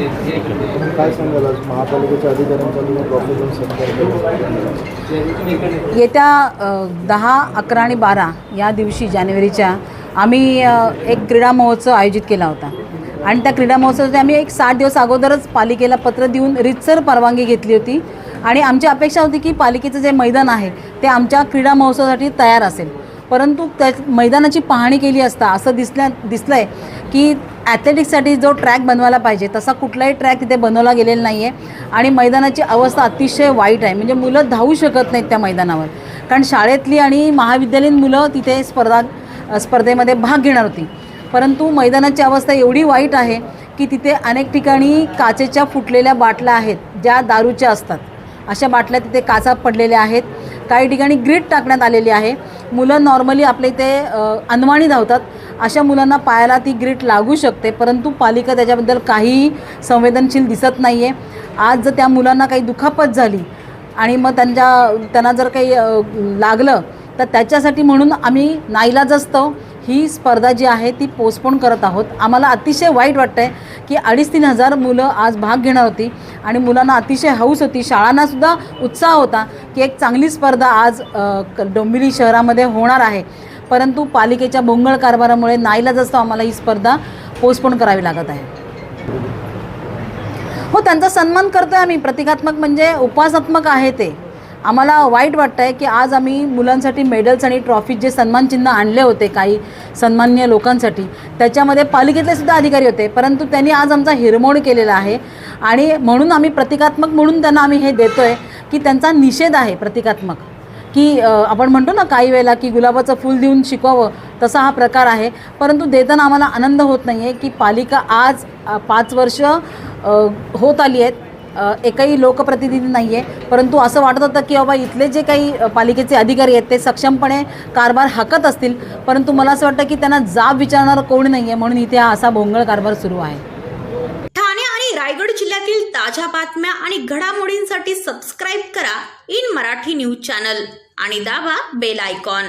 काय सांगाल आज महापालिकेच्या अधिकाऱ्यांचा तुम्ही ट्रॉफी देऊन सत्कार केला? येत्या 10, 11 आणि 12 या दिवशी जानेवारीच्या आम्ही एक क्रीडा महोत्सव आयोजित केला होता आणि त्या क्रीडा महोत्सवासाठी आम्ही एक 60 दिवस अगोदरच पालिकेला पत्र देऊन रीतसर परवानगी घेतली होती आणि आमची अपेक्षा होती की पालिकेचं जे मैदान आहे ते आमच्या क्रीडा महोत्सवासाठी तयार असेल. परंतु त्या मैदानाची पाहणी केली असता असं दिसलं आहे की ॲथलेटिक्ससाठी जो ट्रॅक बनवायला पाहिजे तसा कुठलाही ट्रॅक तिथे बनवला गेलेला नाही आहे आणि मैदानाची अवस्था अतिशय वाईट आहे. म्हणजे मुलं धावू शकत नाहीत त्या मैदानावर, कारण शाळेतली आणि महाविद्यालयीन मुलं तिथे स्पर्धेमध्ये भाग घेणार होती. परंतु मैदानाची अवस्था एवढी वाईट आहे की तिथे अनेक ठिकाणी काचेच्या फुटलेल्या बाटल्या आहेत ज्या दारूच्या असतात. अशा बाटल्या तिथे काचा पडलेल्या आहेत. काही ठिकाणी ग्रीट टाकण्यात आलेली आहे. मुलं नॉर्मली आपल्या इथे अनवाणी धावतात, अशा मुलांना पायाला ती ग्रीट लागू शकते, परंतु पालिका त्याच्याबद्दल काहीही संवेदनशील दिसत नाही आहे. आज जर त्या मुलांना काही दुखापत झाली आणि मग त्यांना जर काही लागलं तर त्याच्यासाठी म्हणून आम्ही नाईलाजास्तव ही स्पर्धा जी आहे ती पोस्टपोन करत आहोत. आम्हाला अतिशय वाईट वाटतं आहे की 2,500-3,000 हजार मुलं आज भाग घेणार होती आणि मुलांना अतिशय हौस होती, शाळांनासुद्धा उत्साह होता की एक चांगली स्पर्धा आज डोंबिवली शहरामध्ये होणार आहे. परंतु पालिकेच्या भोंगळ कारभारामुळे नाईलाजास्तव आम्हाला ही स्पर्धा पोस्टपोन करावी लागत आहे. हो, त्यांचा सन्मान करतो आहे आम्ही. प्रतिकात्मक म्हणजे उपहासात्मक आहे ते. आम्हाला वाईट वाटतं आहे की आज आम्ही मुलांसाठी मेडल्स आणि ट्रॉफी जे सन्मानचिन्ह आणले होते काही सन्माननीय लोकांसाठी, त्याच्यामध्ये पालिकेतले सुद्धा अधिकारी होते, परंतु त्यांनी आज आमचा हिरमोड केलेला आहे आणि म्हणून आम्ही प्रतिकात्मक म्हणून त्यांना आम्ही हे देतो आहे की त्यांचा निषेध आहे प्रतिकात्मक. की आपण म्हणतो ना काही वेळेला की गुलाबाचं फूल देऊन शिकवावं, तसा हा प्रकार आहे. परंतु देताना आम्हाला आनंद होत नाही आहे की पालिका आज 5 वर्ष होत आली आहेत, एकही लोकप्रतिनिधी नाही आहे. परंतु असं वाटत होतं की बाबा इथले जे काही पालिकेचे अधिकारी आहेत ते सक्षमपणे कारभार हाकत असतील, परंतु मला असं वाटतं की त्यांना जाब विचारणारं कोणी नाही आहे, म्हणून इथे हा असा भोंगळ कारभार सुरू आहे. ठाणे आणि रायगड जिल्ह्यातील ताज्या बातम्या आणि घडामोडींसाठी सबस्क्राईब करा इन मराठी न्यूज चॅनल आणि दाबा बेल आयकॉन.